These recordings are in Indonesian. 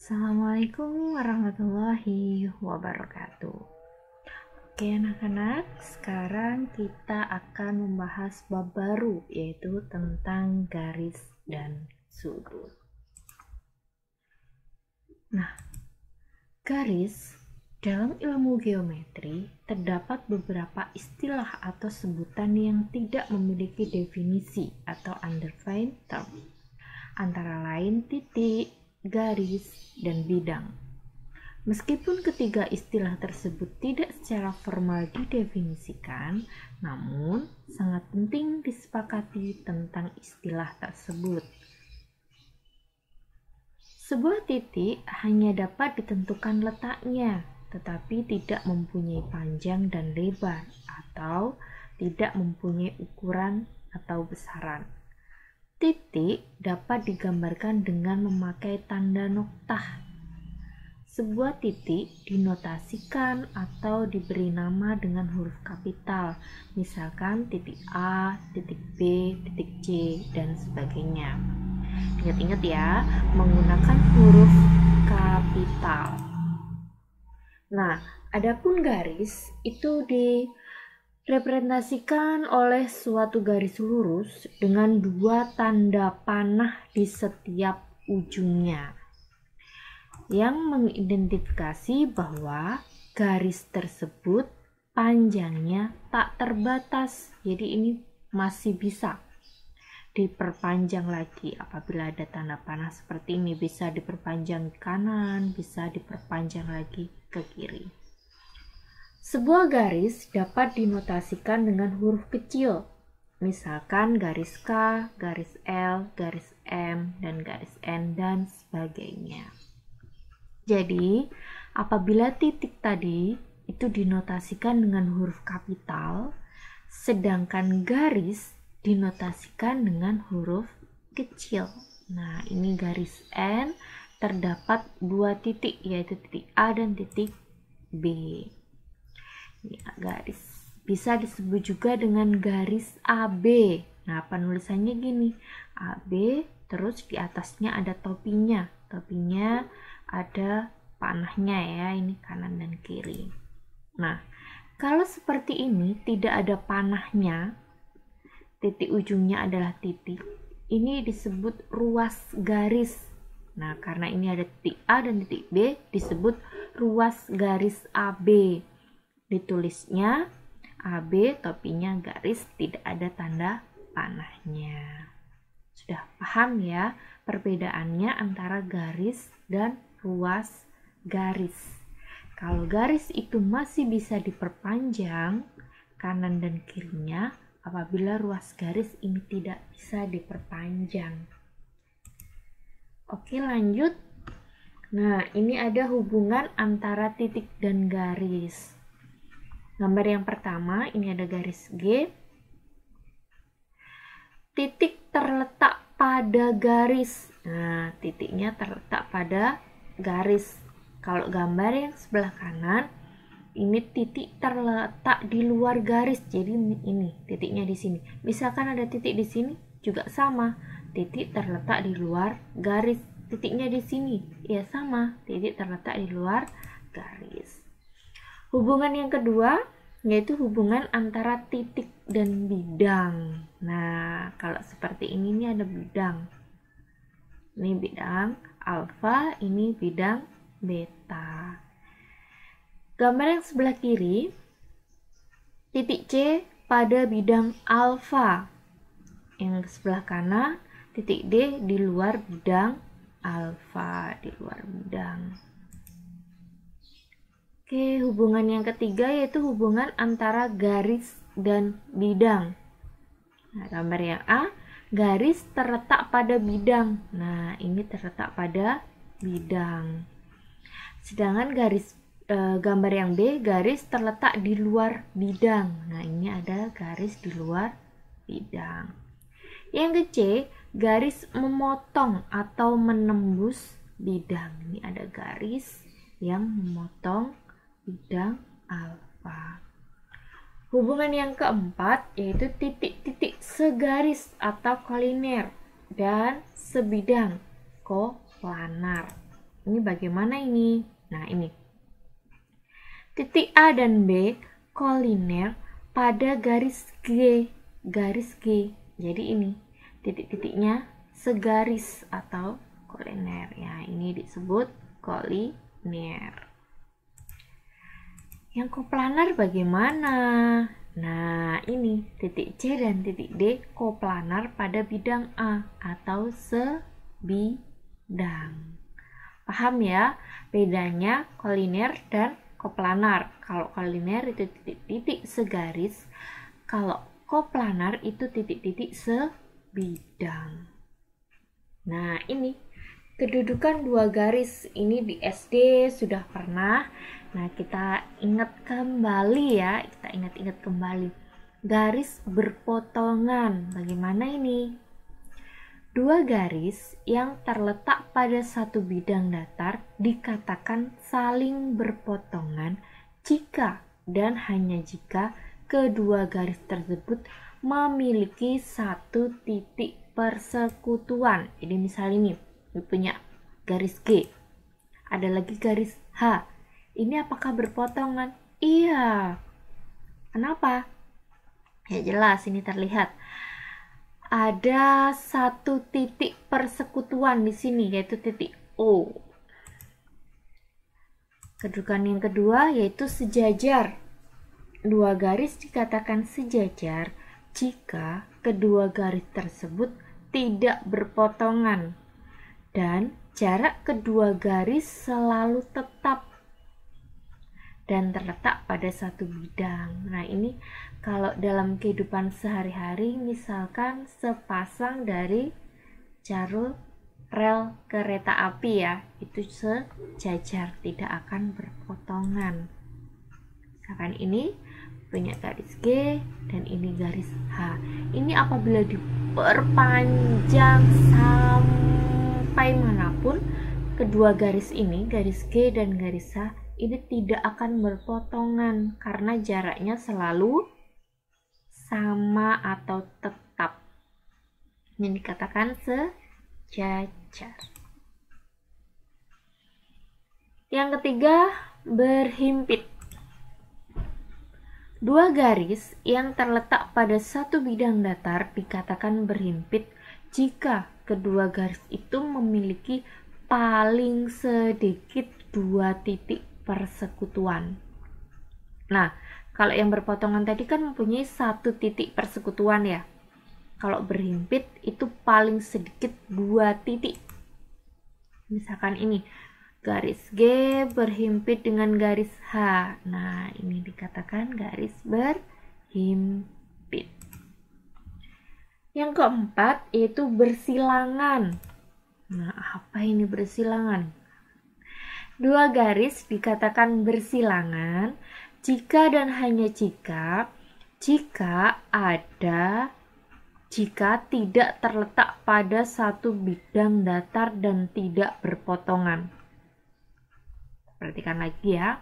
Assalamualaikum warahmatullahi wabarakatuh. Oke anak-anak, sekarang kita akan membahas bab baru, yaitu tentang garis dan sudut. Nah, garis dalam ilmu geometri terdapat beberapa istilah atau sebutan yang tidak memiliki definisi atau undefined term, antara lain titik, garis, dan bidang. Meskipun ketiga istilah tersebut tidak secara formal didefinisikan, namun sangat penting disepakati tentang istilah tersebut. Sebuah titik hanya dapat ditentukan letaknya, tetapi tidak mempunyai panjang dan lebar, atau tidak mempunyai ukuran atau besaran. Titik dapat digambarkan dengan memakai tanda noktah. Sebuah titik dinotasikan atau diberi nama dengan huruf kapital, misalkan titik A, titik B, titik C, dan sebagainya. Ingat-ingat ya, menggunakan huruf kapital. Nah, adapun garis itu direpresentasikan oleh suatu garis lurus dengan dua tanda panah di setiap ujungnya yang mengidentifikasi bahwa garis tersebut panjangnya tak terbatas. Jadi ini masih bisa diperpanjang lagi apabila ada tanda panah seperti ini, bisa diperpanjang ke kanan, bisa diperpanjang lagi ke kiri. Sebuah garis dapat dinotasikan dengan huruf kecil, misalkan garis K, garis L, garis M, dan garis N, dan sebagainya. Jadi, apabila titik tadi itu dinotasikan dengan huruf kapital, sedangkan garis dinotasikan dengan huruf kecil. Nah, ini garis N terdapat dua titik, yaitu titik A dan titik B. Ya, garis bisa disebut juga dengan garis AB. Nah, penulisannya gini, AB, terus di atasnya ada topinya. Topinya ada panahnya ya, ini kanan dan kiri. Nah, kalau seperti ini tidak ada panahnya, titik ujungnya adalah titik, ini disebut ruas garis. Nah, karena ini ada titik A dan titik B, disebut ruas garis AB. Ditulisnya AB, topinya garis, tidak ada tanda panahnya. Sudah paham ya perbedaannya antara garis dan ruas garis. Kalau garis itu masih bisa diperpanjang kanan dan kirinya, apabila ruas garis ini tidak bisa diperpanjang. Oke, lanjut. Nah, ini ada hubungan antara titik dan garis. Gambar yang pertama, ini ada garis G. Titik terletak pada garis. Nah, titiknya terletak pada garis. Kalau gambar yang sebelah kanan, ini titik terletak di luar garis. Jadi ini titiknya di sini. Misalkan ada titik di sini, juga sama. Titik terletak di luar garis. Titiknya di sini, ya sama. Titik terletak di luar garis. Hubungan yang kedua yaitu hubungan antara titik dan bidang. Nah, kalau seperti ini ada bidang. Ini bidang alfa, ini bidang beta. Gambar yang sebelah kiri, titik C pada bidang alfa. Yang sebelah kanan, titik D di luar bidang alfa, di luar bidang. Oke, hubungan yang ketiga yaitu hubungan antara garis dan bidang. Nah, gambar yang A, garis terletak pada bidang. Nah, ini terletak pada bidang. Sedangkan gambar yang B, garis terletak di luar bidang. Nah, ini ada garis di luar bidang. Yang C, garis memotong atau menembus bidang. Ini ada garis yang memotong bidang alfa. Hubungan yang keempat yaitu titik-titik segaris atau koliner dan sebidang koplanar. Ini bagaimana ini? Nah, ini. Titik A dan B koliner pada garis G. Garis G. Jadi ini titik-titiknya segaris atau koliner. Ya, ini disebut koliner. Yang koplanar bagaimana? Nah, ini titik C dan titik D koplanar pada bidang A atau sebidang. Paham ya bedanya koliner dan koplanar? Kalau koliner itu titik-titik segaris, kalau koplanar itu titik-titik sebidang. Nah, ini kedudukan dua garis ini di SD sudah pernah. Nah, kita ingat kembali ya, kita ingat-ingat kembali. Garis berpotongan, bagaimana ini? Dua garis yang terletak pada satu bidang datar dikatakan saling berpotongan jika dan hanya jika kedua garis tersebut memiliki satu titik persekutuan. Jadi misal ini punya garis G, ada lagi garis H. Ini apakah berpotongan? Iya. Kenapa? Ya jelas, ini terlihat. Ada satu titik persekutuan di sini, yaitu titik O. Kedudukan yang kedua yaitu sejajar. Dua garis dikatakan sejajar jika kedua garis tersebut tidak berpotongan dan jarak kedua garis selalu tetap dan terletak pada satu bidang. Nah, ini kalau dalam kehidupan sehari-hari, misalkan sepasang dari jalur rel kereta api ya, itu sejajar, tidak akan berpotongan. Misalkan ini punya garis G dan ini garis H. Ini apabila diperpanjang sampai manapun, kedua garis ini, garis G dan garis H, ini tidak akan berpotongan karena jaraknya selalu sama atau tetap. Ini dikatakan sejajar. Yang ketiga, berhimpit. Dua garis yang terletak pada satu bidang datar dikatakan berhimpit jika kedua garis itu memiliki paling sedikit dua titik persekutuan. Nah, kalau yang berpotongan tadi kan mempunyai satu titik persekutuan ya. Kalau berhimpit itu paling sedikit dua titik. Misalkan ini garis G berhimpit dengan garis H. Nah, ini dikatakan garis berhimpit. Yang keempat yaitu bersilangan. Nah, apa ini bersilangan? Dua garis dikatakan bersilangan jika dan hanya jika tidak terletak pada satu bidang datar dan tidak berpotongan. Perhatikan lagi ya.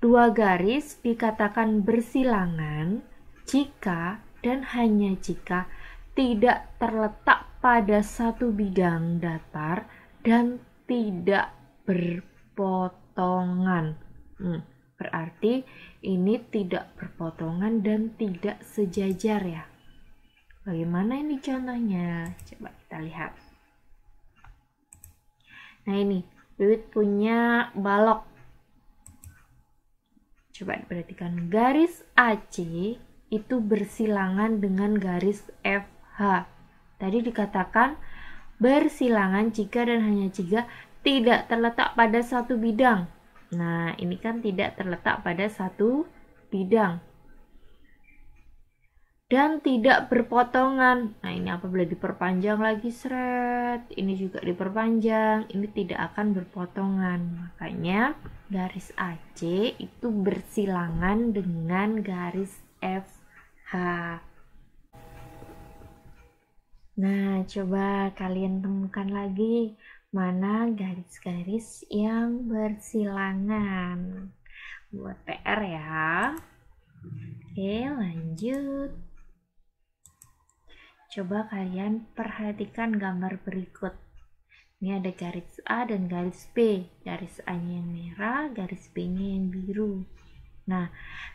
Dua garis dikatakan bersilangan jika dan hanya jika tidak terletak pada satu bidang datar dan tidak berpotongan. Berarti ini tidak berpotongan dan tidak sejajar ya. Bagaimana ini contohnya? Coba kita lihat. Nah, ini Wiwit punya balok. Coba diperhatikan, garis AC itu bersilangan dengan garis FH. Tadi dikatakan bersilangan jika dan hanya jika tidak terletak pada satu bidang. Nah, ini kan tidak terletak pada satu bidang. Dan tidak berpotongan. Nah, ini apabila diperpanjang lagi seret, ini juga diperpanjang, ini tidak akan berpotongan. Makanya garis AC itu bersilangan dengan garis FH. Nah, coba kalian temukan lagi mana garis-garis yang bersilangan. Buat PR ya. Oke, lanjut. Coba kalian perhatikan gambar berikut. Ini ada garis A dan garis B. Garis A-nya yang merah, garis B-nya yang biru. Nah,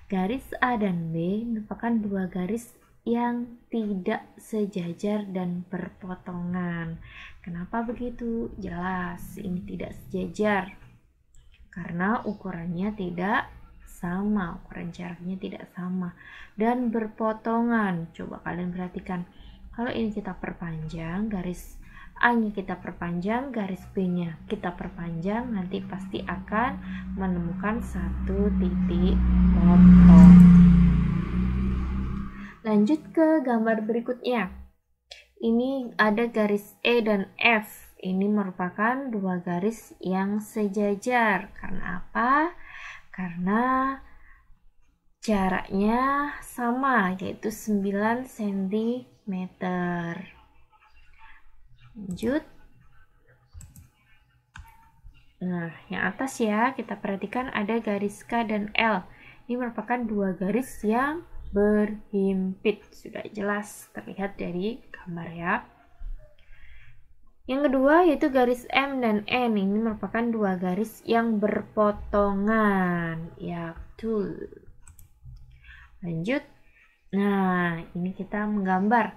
garis A dan B merupakan dua garis yang tidak sejajar dan berpotongan. Kenapa begitu? Jelas, ini tidak sejajar. Karena ukurannya tidak sama, ukuran jaraknya tidak sama. Dan berpotongan. Coba kalian perhatikan. Kalau ini kita perpanjang, garis A-nya kita perpanjang, garis B-nya kita perpanjang, nanti pasti akan menemukan satu titik potong. Lanjut ke gambar berikutnya. Ini ada garis E dan F. Ini merupakan dua garis yang sejajar. Karena apa? Karena jaraknya sama, yaitu 9 cm. Lanjut. Nah, yang atas ya, kita perhatikan ada garis K dan L. Ini merupakan dua garis yang berhimpit. Sudah jelas terlihat dari gambar ya. Yang kedua yaitu garis M dan N. Ini merupakan dua garis yang berpotongan. Ya, betul. Lanjut. Nah, ini kita menggambar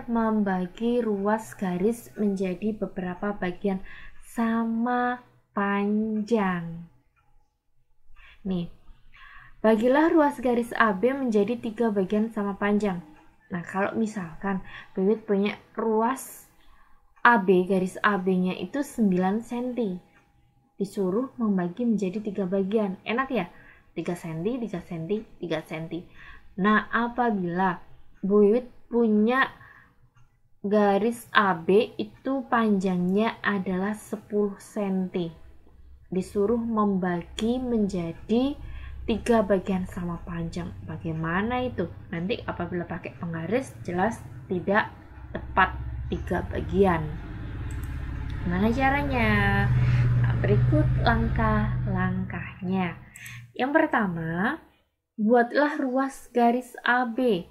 membagi ruas garis menjadi beberapa bagian sama panjang. Nih, bagilah ruas garis AB menjadi 3 bagian sama panjang. Nah, kalau misalkan Bibit punya ruas AB, garis AB-nya itu 9 cm. Disuruh membagi menjadi 3 bagian. Enak ya? 3 cm, 3 cm, 3 cm. Nah, apabila Bibit punya garis AB itu panjangnya adalah 10 cm. Disuruh membagi menjadi 3 bagian sama panjang. Bagaimana itu? Nanti apabila pakai penggaris jelas tidak tepat 3 bagian. Gimana caranya? Nah, berikut langkah-langkahnya. Yang pertama, buatlah ruas garis AB.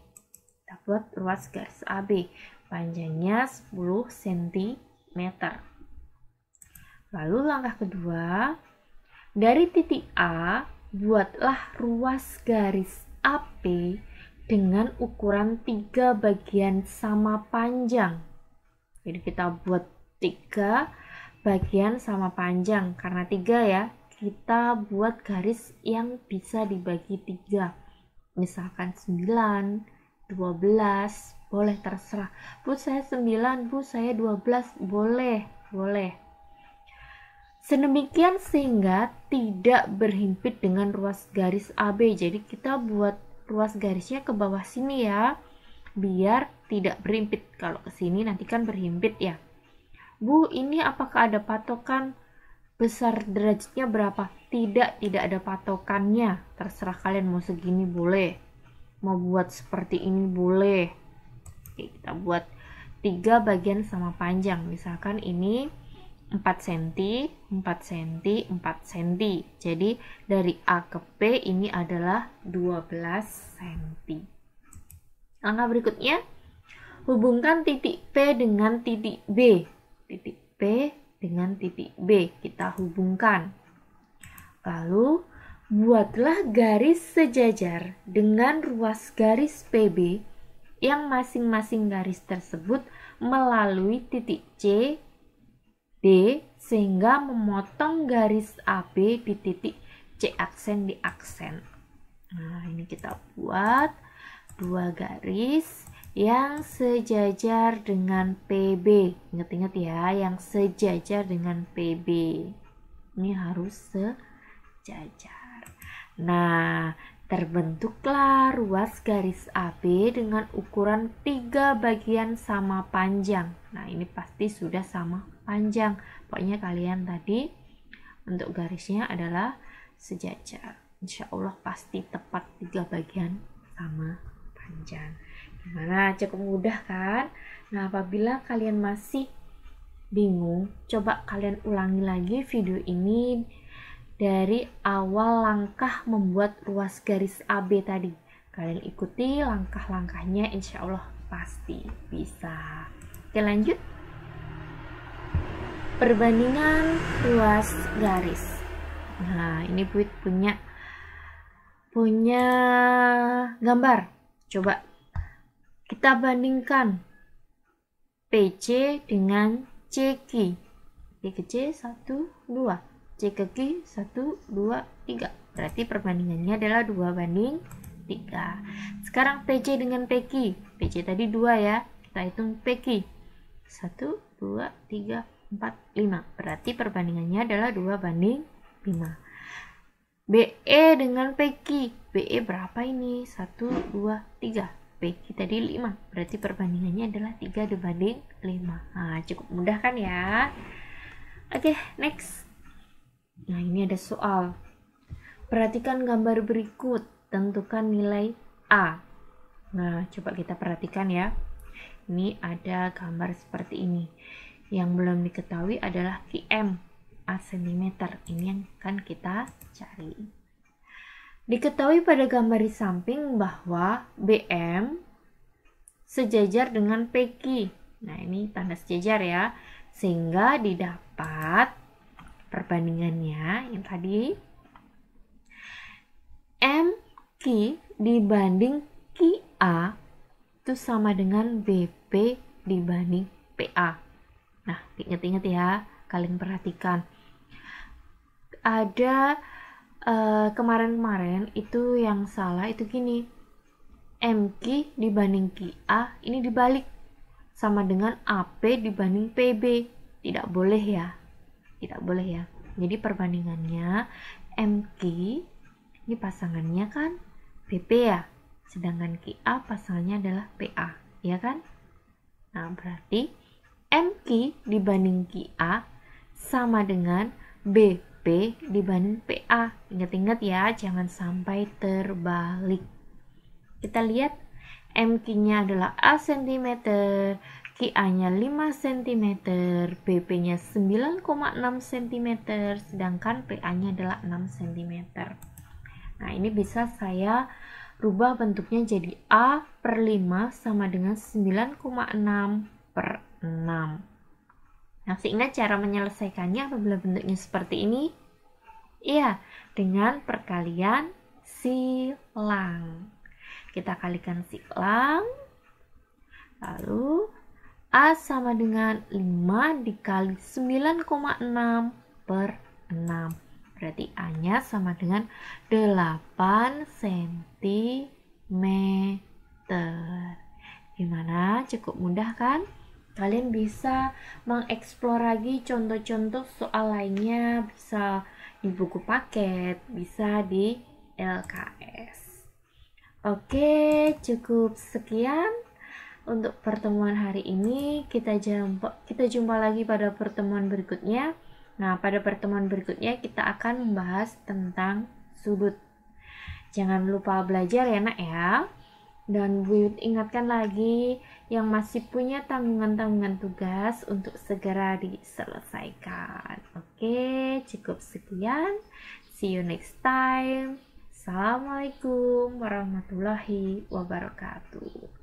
Kita buat ruas garis AB, panjangnya 10 cm. Lalu langkah kedua, dari titik A, buatlah ruas garis AP dengan ukuran 3 bagian sama panjang. Jadi kita buat 3 bagian sama panjang. Karena 3 ya, kita buat garis yang bisa dibagi 3. Misalkan 9, 12, boleh terserah. Bu, saya 9, Bu, saya 12, boleh. Sedemikian sehingga tidak berhimpit dengan ruas garis AB. Jadi kita buat ruas garisnya ke bawah sini ya, biar tidak berhimpit. Kalau ke sini nanti kan berhimpit ya. Bu, ini apakah ada patokan besar derajatnya berapa? Tidak ada patokannya. Terserah kalian mau segini boleh. Mau buat seperti ini boleh. Oke, kita buat 3 bagian sama panjang. Misalkan ini 4 cm, 4 cm, 4 cm. Jadi dari A ke P ini adalah 12 cm. Langkah berikutnya, hubungkan titik P dengan titik B. Titik P dengan titik B kita hubungkan. Lalu buatlah garis sejajar dengan ruas garis PB yang masing-masing garis tersebut melalui titik C, D sehingga memotong garis AB di titik C aksen di aksen. Nah, ini kita buat 2 garis yang sejajar dengan PB. Ingat-ingat ya, yang sejajar dengan PB. Ini harus sejajar. Nah, terbentuklah ruas garis AB dengan ukuran 3 bagian sama panjang. Nah, ini pasti sudah sama panjang. Pokoknya kalian tadi bentuk garisnya adalah sejajar. Insya Allah pasti tepat 3 bagian sama panjang. Gimana? Cukup mudah kan? Nah, apabila kalian masih bingung, coba kalian ulangi lagi video ini dari awal langkah membuat ruas garis AB tadi. Kalian ikuti langkah-langkahnya, insya Allah pasti bisa. Oke, lanjut. perbandingan ruas garis. Nah, ini Buit punya gambar. Coba kita bandingkan PC dengan CQ. P ke C 1, 2. C ke Q 1, 2, 3. Berarti perbandingannya adalah 2:3. Sekarang PC dengan PQ. PC tadi 2 ya. Kita hitung PQ. 1, 2, 3, 4, 5. Berarti perbandingannya adalah 2:5. BE dengan PQ. BE berapa ini? 1, 2, 3. PQ tadi 5. Berarti perbandingannya adalah 3:5. Nah, cukup mudah kan ya? Oke, next. Nah, ini ada soal. Perhatikan gambar berikut. Tentukan nilai A. Nah, coba kita perhatikan ya. Ini ada gambar seperti ini. Yang belum diketahui adalah km, A cm. Ini yang akan kita cari. Diketahui pada gambar di samping bahwa BM sejajar dengan PQ. Nah, ini tanda sejajar ya. Sehingga didapat perbandingannya yang tadi MQ dibanding QA itu sama dengan BP dibanding PA. Nah, ingat-ingat ya, kalian perhatikan. Ada kemarin-kemarin itu yang salah itu gini. MQ dibanding QA ini dibalik. Sama dengan AP dibanding PB. Tidak boleh ya. Tidak boleh ya. Jadi perbandingannya MQ ini pasangannya kan PP ya. Sedangkan QA pasangannya adalah PA. Ya kan? Nah, berarti MQ dibanding QA sama dengan BP dibanding PA. Ingat-ingat ya, jangan sampai terbalik. Kita lihat MQ-nya adalah A cm, QA-nya 5 cm, BP-nya 9,6 cm, sedangkan PA-nya adalah 6 cm. Nah, ini bisa saya rubah bentuknya jadi A/5 sama dengan 9,6/6. Masih ingat cara menyelesaikannya apabila bentuknya seperti ini? Iya, dengan perkalian silang. Kita kalikan silang, lalu A sama dengan 5 dikali 9,6/6. Berarti A-nya sama dengan 8 cm. Gimana? Cukup mudah kan? Kalian bisa mengeksplor lagi contoh-contoh soal lainnya, bisa di buku paket, bisa di LKS. Oke, cukup sekian untuk pertemuan hari ini. Kita jumpa lagi pada pertemuan berikutnya. Nah, pada pertemuan berikutnya kita akan membahas tentang sudut. Jangan lupa belajar ya, Nak ya. Dan Bu ingatkan lagi yang masih punya tanggungan-tanggungan tugas untuk segera diselesaikan. Oke, cukup sekian. See you next time. Assalamualaikum warahmatullahi wabarakatuh.